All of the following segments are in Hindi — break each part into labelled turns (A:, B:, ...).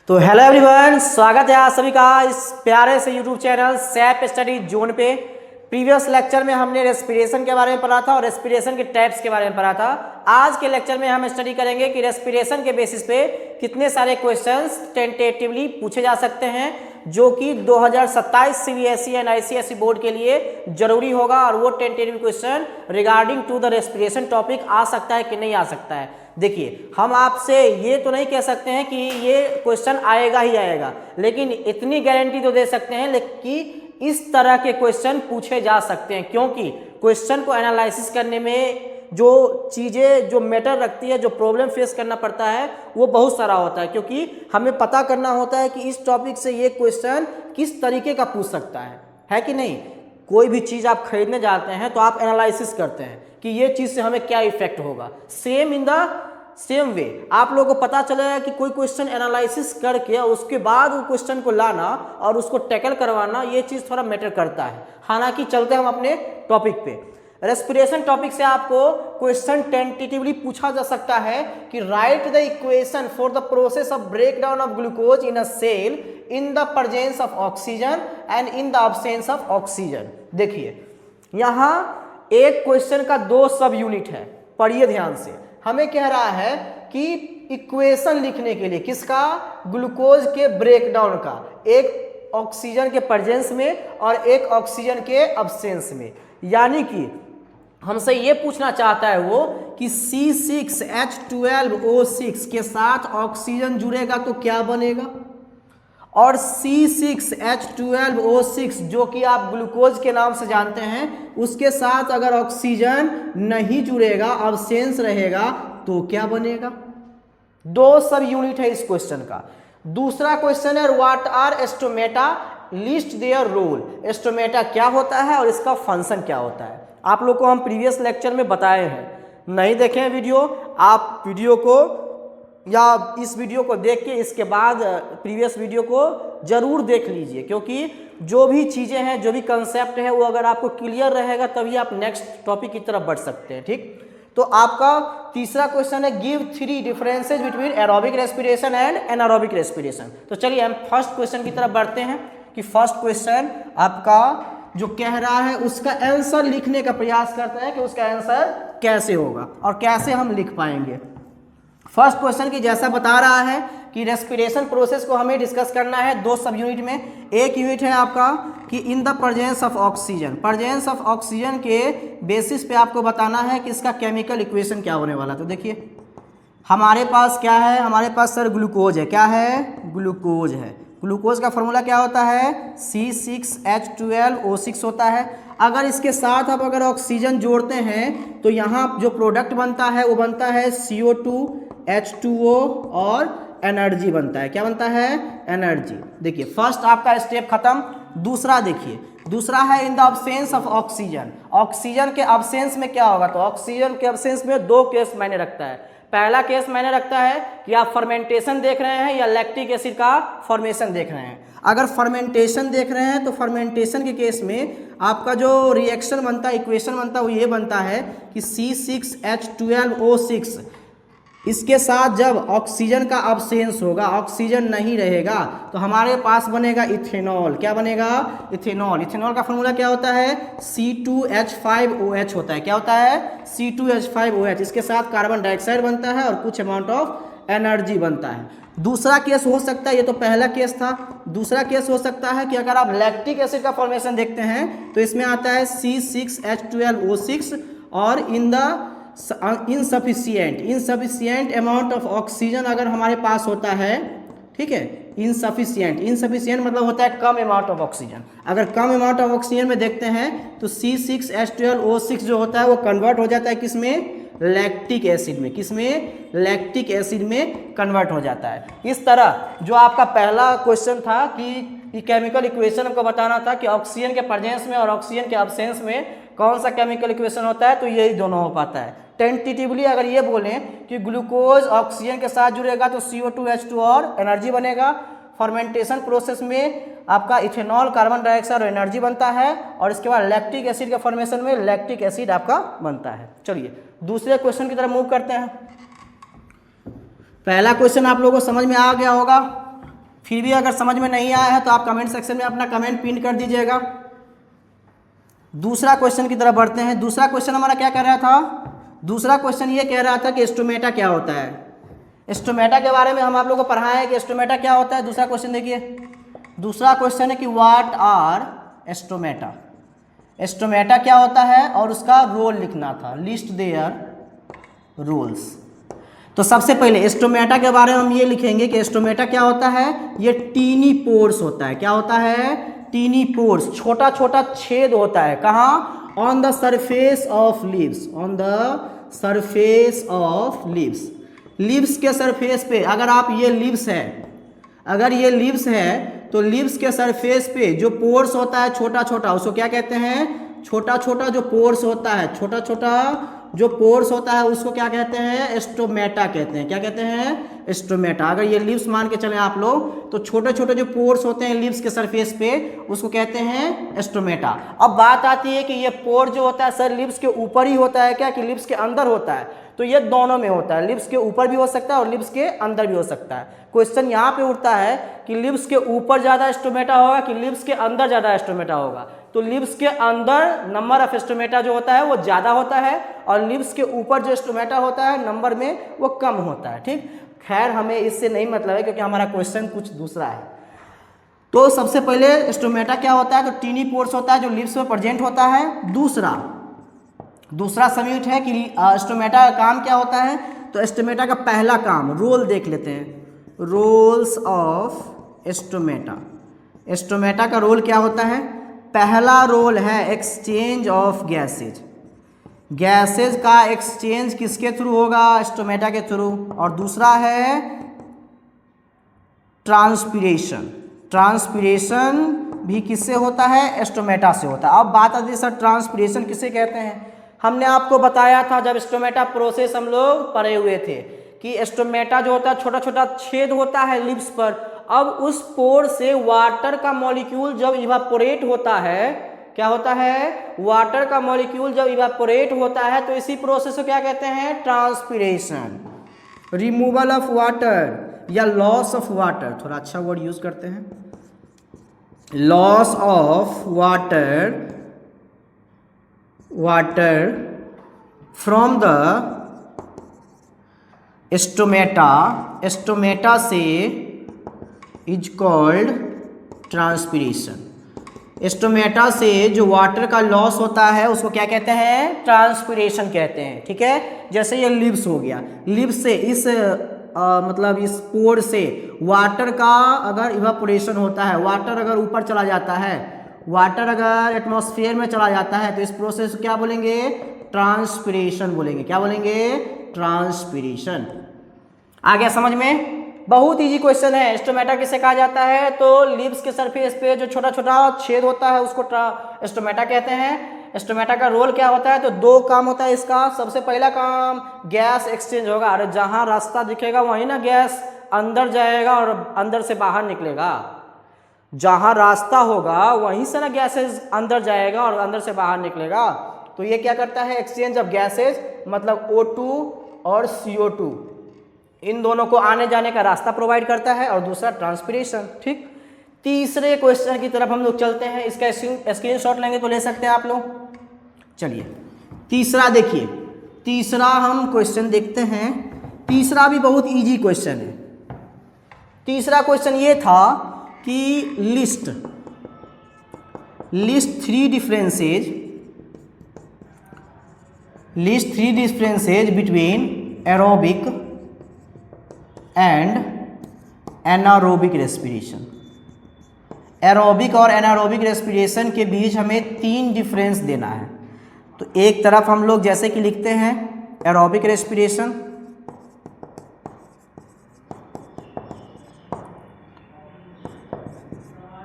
A: तो हेलो एवरीवन, स्वागत है आप सभी का इस प्यारे से YouTube channel SAP study zone पे। प्रीवियस लेक्चर में हमने रेस्पिरेशन के बारे में पढ़ा था और रेस्पिरेशन के टाइप्स के बारे में पढ़ा था। आज के लेक्चर में हम स्टडी करेंगे कि रेस्पिरेशन के बेसिस पे कितने सारे क्वेश्चंस टेंटेटिवली पूछे जा सकते हैं, जो कि 2027 सीबीएसई एंड आईसीएसई बोर्ड के लिए जरूरी होगा। और वो tentative question regarding to the respiration topic आ सकता है कि नहीं आ सकता है। देखिए, हम आपसे ये तो नहीं कह सकते हैं कि ये क्वेश्चन आएगा ही आएगा, लेकिन इतनी गारंटी तो दे सकते हैं कि इस तरह के क्वेश्चन पूछे जा सकते हैं, क्योंकि क्वेश्चन को एनालिसिस करने में जो चीज़ें जो मैटर रखती है, जो प्रॉब्लम फेस करना पड़ता है, वो बहुत सारा होता है। क्योंकि हमें पता करना होता है कि इस टॉपिक से ये क्वेश्चन किस तरीके का पूछ सकता है कि नहीं। कोई भी चीज़ आप खरीदने जाते हैं तो आप एनालिसिस करते हैं कि ये चीज़ से हमें क्या इफेक्ट होगा। सेम वे आप लोगों को पता चलेगा कि कोई क्वेश्चन एनालिसिस करके उसके बाद वो क्वेश्चन को लाना और उसको टैकल करवाना, ये चीज़ थोड़ा मैटर करता है। हालांकि चलते हम अपने टॉपिक पे। रेस्पिरेशन टॉपिक से आपको क्वेश्चन टेंटेटिवली पूछा जा सकता है कि write the equation for the process of breakdown of glucose in a cell in the presence of oxygen and in the absence of oxygen. देखिए, यहाँ एक क्वेश्चन का दो सब यूनिट है, पढ़िए ध्यान से। हमें कह रहा है कि इक्वेशन लिखने के लिए किसका, ग्लूकोज के ब्रेकडाउन का, एक ऑक्सीजन के प्रेजेंस में और एक ऑक्सीजन के अब्सेंस में। यानी कि हमसे ये पूछना चाहता है वो कि C6H12O6 के साथ ऑक्सीजन जुड़ेगा तो क्या बनेगा, और C6H12O6 जो कि आप ग्लूकोज के नाम से जानते हैं, उसके साथ अगर ऑक्सीजन नहीं जुड़ेगा, अब्सेंस रहेगा, तो क्या बनेगा। दो सब यूनिट है इस क्वेश्चन का। दूसरा क्वेश्चन है what are stomata, list their role. Stomata क्या होता है और इसका फंक्शन क्या होता है। आप लोग को हम प्रीवियस लेक्चर में बताए हैं, नहीं देखें वीडियो, आप वीडियो को या इस वीडियो को देख के इसके बाद प्रीवियस वीडियो को जरूर देख लीजिए, क्योंकि जो भी चीज़ें हैं, जो भी कंसेप्ट है, वो अगर आपको क्लियर रहेगा तभी आप नेक्स्ट टॉपिक की तरफ बढ़ सकते हैं। ठीक, तो आपका तीसरा क्वेश्चन है give 3 differences between aerobic respiration and anaerobic respiration. तो चलिए हम फर्स्ट क्वेश्चन की तरफ बढ़ते हैं कि फर्स्ट क्वेश्चन आपका जो कह रहा है उसका आंसर लिखने का प्रयास करते हैं कि उसका आंसर कैसे होगा और कैसे हम लिख पाएंगे। फर्स्ट क्वेश्चन की जैसा बता रहा है कि रेस्पिरेशन प्रोसेस को हमें डिस्कस करना है दो सब यूनिट में। एक यूनिट है आपका कि इन the presence of oxygen, presence of oxygen के बेसिस पे आपको बताना है कि इसका केमिकल इक्वेशन क्या होने वाला। तो देखिए, हमारे पास क्या है, हमारे पास सर ग्लूकोज है। क्या है, ग्लूकोज है। ग्लूकोज का फॉर्मूला क्या होता है, C6H12O6 होता है। अगर इसके साथ आप अगर ऑक्सीजन जोड़ते हैं तो यहाँ जो प्रोडक्ट बनता है वो बनता है CO2, H2O और एनर्जी बनता है। क्या बनता है, एनर्जी। देखिए, फर्स्ट आपका स्टेप खत्म। दूसरा देखिए, दूसरा है इन the absence of oxygen. Oxygen के अब्सेंस में क्या होगा, तो ऑक्सीजन के अब्सेंस में दो केस मायने रखता है। पहला केस मायने रखता है कि आप फर्मेंटेशन देख रहे हैं या लैक्टिक एसिड का फॉर्मेशन देख रहे हैं। अगर फर्मेंटेशन देख रहे हैं तो फर्मेंटेशन के केस में आपका जो रिएक्शन बनता है, इक्वेशन बनता है, वो ये बनता है कि C6H12O6 इसके साथ जब ऑक्सीजन का अब्सेंस होगा, ऑक्सीजन नहीं रहेगा, तो हमारे पास बनेगा इथेनॉल। क्या बनेगा, इथेनॉल। इथेनॉल का फॉर्मूला क्या होता है, C2H5OH होता है। क्या होता है, C2H5OH। इसके साथ कार्बन डाइऑक्साइड बनता है और कुछ अमाउंट ऑफ एनर्जी बनता है। दूसरा केस हो सकता है, ये तो पहला केस था, दूसरा केस हो सकता है कि अगर आप लैक्टिक एसिड का फॉर्मेशन देखते हैं तो इसमें आता है C6H12O6 और इनसफिशिएंट अमाउंट ऑफ ऑक्सीजन अगर हमारे पास होता है, ठीक है, इनसफिशिएंट मतलब होता है कम अमाउंट ऑफ ऑक्सीजन। अगर कम अमाउंट ऑफ ऑक्सीजन में देखते हैं तो C6H12O6 जो होता है वो कन्वर्ट हो जाता है किसमें, लैक्टिक एसिड में। किसमें, लैक्टिक एसिड में कन्वर्ट हो जाता है। इस तरह जो आपका पहला क्वेश्चन था कि केमिकल इक्वेशन आपको बताना था कि ऑक्सीजन के प्रेजेंस में और ऑक्सीजन के अब्सेंस में कौन सा केमिकल इक्वेशन होता है, तो यही दोनों हो पाता है। टेंटेटिवली अगर ये बोलें कि ग्लूकोज ऑक्सीजन के साथ जुड़ेगा तो CO2H2 और एनर्जी बनेगा। फर्मेंटेशन प्रोसेस में आपका इथेनॉल, कार्बन डाइऑक्साइड और एनर्जी बनता है, और इसके बाद लैक्टिक एसिड के फॉर्मेशन में लैक्टिक एसिड आपका बनता है। चलिए दूसरे क्वेश्चन की तरफ मूव करते हैं। पहला क्वेश्चन आप लोगों को समझ में आ गया होगा। फिर भी अगर समझ में नहीं आया है तो आप कमेंट सेक्शन में अपना कमेंट पिन कर दीजिएगा। दूसरा क्वेश्चन की तरफ बढ़ते हैं। दूसरा क्वेश्चन हमारा क्या कर रहा था? दूसरा क्वेश्चन ये कह रहा था कि स्टोमेटा क्या होता है। स्टोमेटा के बारे में हम आप लोगों को पढ़ाए हैं कि स्टोमेटा क्या होता है। दूसरा क्वेश्चन देखिए, दूसरा क्वेश्चन है कि व्हाट आर स्टोमेटा। स्टोमेटा क्या होता है और उसका रोल लिखना था, लिस्ट देयर रोल्स। तो सबसे पहले स्टोमेटा के बारे में हम ये लिखेंगे कि स्टोमेटा क्या होता है, ये टीनी पोर्स होता है। क्या होता है? टीनी पोर्स, छोटा छोटा छेद होता है। कहाँ? On the surface of leaves, on the surface of leaves. Leaves के सरफेस पे अगर आप ये लीव्स है, अगर ये लीव्स है तो लीव्स के सरफेस पे जो पोर्स होता है छोटा छोटा, उसको क्या कहते हैं? छोटा छोटा जो पोर्स होता है, छोटा छोटा जो पोर्स होता है उसको क्या कहते हैं? स्टोमेटा कहते हैं। क्या कहते हैं? स्टोमेटा। अगर ये लीव्स मान के चले आप लोग तो छोटे छोटे जो पोर्स होते हैं लीव्स के सरफेस पे उसको कहते हैं स्टोमेटा। अब बात आती है कि ये पोर जो होता है सर लीव्स के ऊपर ही होता है क्या कि लीव्स के अंदर होता है? तो ये दोनों में होता है, लिप्स के ऊपर भी हो सकता है और लिप्स के अंदर भी हो सकता है। क्वेश्चन यहाँ पे उठता है कि लिप्स के ऊपर ज़्यादा स्टोमेटा होगा कि लिप्स के अंदर ज़्यादा स्टोमेटा होगा। तो लिप्स के अंदर नंबर ऑफ स्टोमेटा जो होता है वो ज़्यादा होता है और लिप्स के ऊपर जो स्टोमेटा होता है नंबर में वो कम होता है। ठीक, खैर हमें इससे नहीं मतलब है क्योंकि हमारा क्वेश्चन कुछ दूसरा है। तो सबसे पहले स्टोमेटा क्या होता है? तो टीनी पोर्स होता है जो लिप्स में प्रेजेंट होता है। दूसरा सब्यूट है कि स्टोमेटा का काम क्या होता है? तो स्टोमेटा का पहला काम, रोल देख लेते हैं, रोल्स ऑफ स्टोमेटा। स्टोमेटा का रोल क्या होता है? पहला रोल है एक्सचेंज ऑफ गैसेज। गैसेज का एक्सचेंज किसके थ्रू होगा? स्टोमेटा के थ्रू। और दूसरा है ट्रांसपीरेशन। ट्रांसपीरेशन भी किससे होता है? स्टोमेटा से होता है। अब बात आती है सर ट्रांसपीरेशन किसे कहते हैं? हमने आपको बताया था जब स्टोमेटा प्रोसेस हम लोग पढ़े हुए थे कि स्टोमेटा जो होता है छोटा छोटा छेद होता है लिप्स पर। अब उस पोर से वाटर का मॉलिक्यूल जब इवापोरेट होता है, क्या होता है? वाटर का मॉलिक्यूल जब इवापोरेट होता है तो इसी प्रोसेस को क्या कहते हैं? ट्रांसपीरेशन। रिमूवल ऑफ वाटर या लॉस ऑफ वाटर, थोड़ा अच्छा वर्ड यूज करते हैं, loss of water from the stomata से इज कॉल्ड ट्रांसपीरेशन। स्टोमेटा से जो वाटर का लॉस होता है उसको क्या कहते हैं? ट्रांसपीरेशन कहते हैं। ठीक है, जैसे ये लिप्स हो गया, लिप्स से इस मतलब इस पोर से वाटर का अगर इवापोरेशन होता है, वाटर अगर ऊपर चला जाता है, वाटर अगर एटमॉस्फेयर में चला जाता है तो इस प्रोसेस को क्या बोलेंगे? ट्रांसपीरेशन बोलेंगे। क्या बोलेंगे? ट्रांसपीरेशन। आ गया समझ में? बहुत इजी क्वेश्चन है। स्टोमेटा किसे कहा जाता है? तो लिप्स के सरफेस पे जो छोटा छोटा छेद होता है उसको स्टोमेटा कहते हैं। स्टोमेटा का रोल क्या होता है? तो दो काम होता है इसका। सबसे पहला काम गैस एक्सचेंज होगा। अरे जहाँ रास्ता दिखेगा वहीं ना गैस अंदर जाएगा और अंदर से बाहर निकलेगा। जहाँ रास्ता होगा वहीं से ना गैसेज अंदर जाएगा और अंदर से बाहर निकलेगा। तो ये क्या करता है? एक्सचेंज ऑफ गैसेज, मतलब O2 और CO2 इन दोनों को आने जाने का रास्ता प्रोवाइड करता है। और दूसरा ट्रांसपीरेशन। ठीक, तीसरे क्वेश्चन की तरफ हम लोग चलते हैं। इसका स्क्रीनशॉट लेंगे तो ले सकते हैं आप लोग। चलिए तीसरा देखिए, तीसरा हम क्वेश्चन देखते हैं। तीसरा भी बहुत इजी क्वेश्चन है। तीसरा क्वेश्चन ये था कि list three differences between aerobic and anaerobic respiration. Aerobic और एनारोबिक रेस्पिरेशन के बीच हमें 3 डिफरेंस देना है। तो एक तरफ हम लोग जैसे कि लिखते हैं एरोबिक रेस्पिरेशन,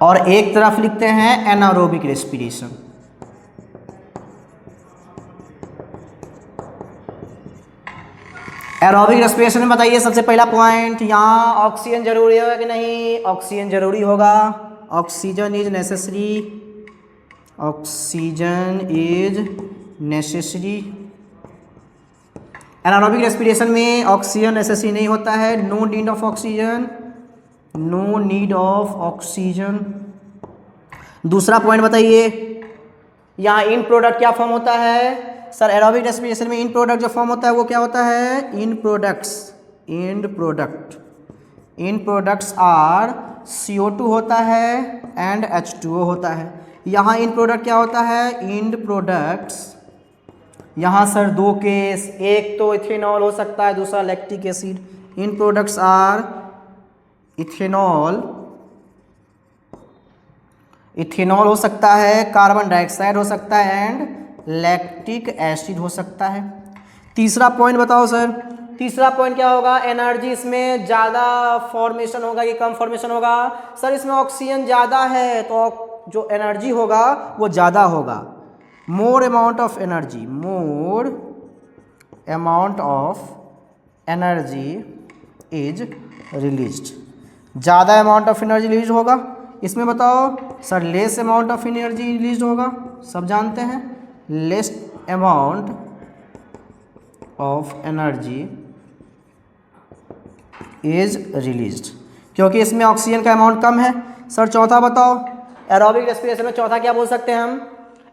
A: और एक तरफ लिखते हैं एनारोबिक रेस्पिरेशन। एरोबिक रेस्पिरेशन में बताइए सबसे पहला पॉइंट, यहाँ ऑक्सीजन जरूरी होगा कि नहीं? ऑक्सीजन जरूरी होगा। Oxygen is necessary, oxygen is necessary. Anaerobic respiration में ऑक्सीजन नेसेसरी नहीं होता है, no need of oxygen, no need of oxygen. दूसरा पॉइंट बताइए, यहाँ इन प्रोडक्ट क्या फॉर्म होता है सर? एरोबिक रेस्पिरेशन में इन प्रोडक्ट जो फॉर्म होता है वो क्या होता है? इन प्रोडक्ट्स आर CO2 होता है एंड H2O होता है। यहाँ इन प्रोडक्ट क्या होता है? इन प्रोडक्ट्स, यहाँ सर दो केस, एक तो इथेनॉल हो सकता है, दूसरा लैक्टिक एसिड। इन प्रोडक्ट्स आर इथेनॉल हो सकता है, कार्बन डाइऑक्साइड हो सकता है एंड लैक्टिक एसिड हो सकता है। तीसरा पॉइंट बताओ सर। तीसरा पॉइंट क्या होगा? एनर्जी इसमें ज़्यादा फॉर्मेशन होगा कि कम फॉर्मेशन होगा? सर इसमें ऑक्सीजन ज़्यादा है तो जो एनर्जी होगा वो ज़्यादा होगा। More amount of energy is released. ज़्यादा अमाउंट ऑफ एनर्जी रिलीज होगा। इसमें बताओ sir less amount of energy release होगा, सब जानते हैं। Less amount of energy is released, क्योंकि इसमें ऑक्सीजन का अमाउंट कम है। सर चौथा बताओ, एरोबिक रेस्पिरेशन में चौथा क्या बोल सकते हैं हम?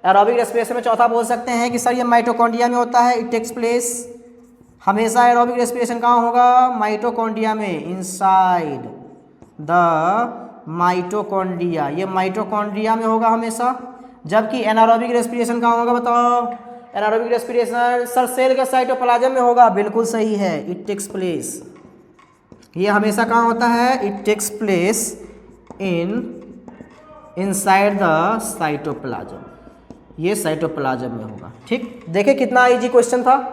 A: एरोबिक रेस्पिरेशन में चौथा बोल सकते हैं कि सर ये माइटोकॉन्ड्रिया में होता है, इट टेक्स प्लेस। हमेशा एरोबिक रेस्पिरेशन कहाँ होगा? माइटोकॉन्ड्रिया में, इनसाइड द माइटोकॉन्ड्रिया, ये माइटोकॉन्ड्रिया में होगा हमेशा। जबकि एनारोबिक रेस्पिरेशन कहाँ होगा बताओ? एनारोबिक रेस्पिरेशन सर सेल के साइटोप्लाज्म में होगा, बिल्कुल सही है, इट टेक्स प्लेस। ये हमेशा कहाँ होता है? It takes place inside the cytoplasm, ये साइटोप्लाज्म में होगा। ठीक, देखिए कितना इजी क्वेश्चन था।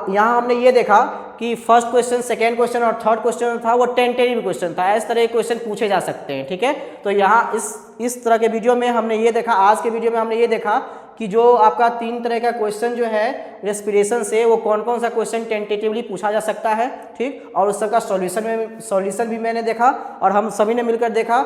A: यहाँ हमने ये देखा कि फर्स्ट क्वेश्चन, सेकेंड क्वेश्चन और थर्ड क्वेश्चन था वो टेंटेटिव क्वेश्चन था। इस तरह के क्वेश्चन पूछे जा सकते हैं, ठीक है। तो यहाँ इस तरह के वीडियो में हमने ये देखा, आज के वीडियो में हमने ये देखा कि जो आपका 3 तरह का क्वेश्चन जो है रेस्पिरेशन से, वो कौन कौन सा क्वेश्चन टेंटेटिवली पूछा जा सकता है, ठीक। और उस सबका सॉल्यूशन भी मैंने देखा और हम सभी ने मिलकर देखा।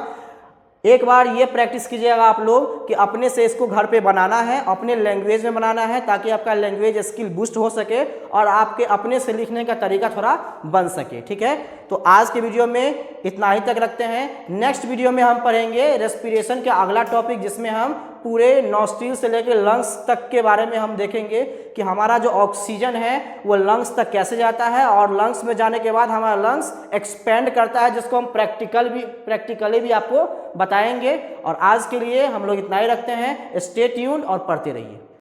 A: एक बार ये प्रैक्टिस कीजिएगा आप लोग कि अपने से इसको घर पे बनाना है, अपने लैंग्वेज में बनाना है, ताकि आपका लैंग्वेज स्किल बूस्ट हो सके और आपके अपने से लिखने का तरीका थोड़ा बन सके, ठीक है। तो आज के वीडियो में इतना ही तक रखते हैं। नेक्स्ट वीडियो में हम पढ़ेंगे रेस्पिरेशन का अगला टॉपिक, जिसमें हम पूरे नॉस्ट्रिल से लेकर लंग्स तक के बारे में हम देखेंगे कि हमारा जो ऑक्सीजन है वो लंग्स तक कैसे जाता है और लंग्स में जाने के बाद हमारा लंग्स एक्सपेंड करता है, जिसको हम प्रैक्टिकली भी आपको बताएंगे। और आज के लिए हम लोग इतना ही रखते हैं। स्टे ट्यून्ड और पढ़ते रहिए।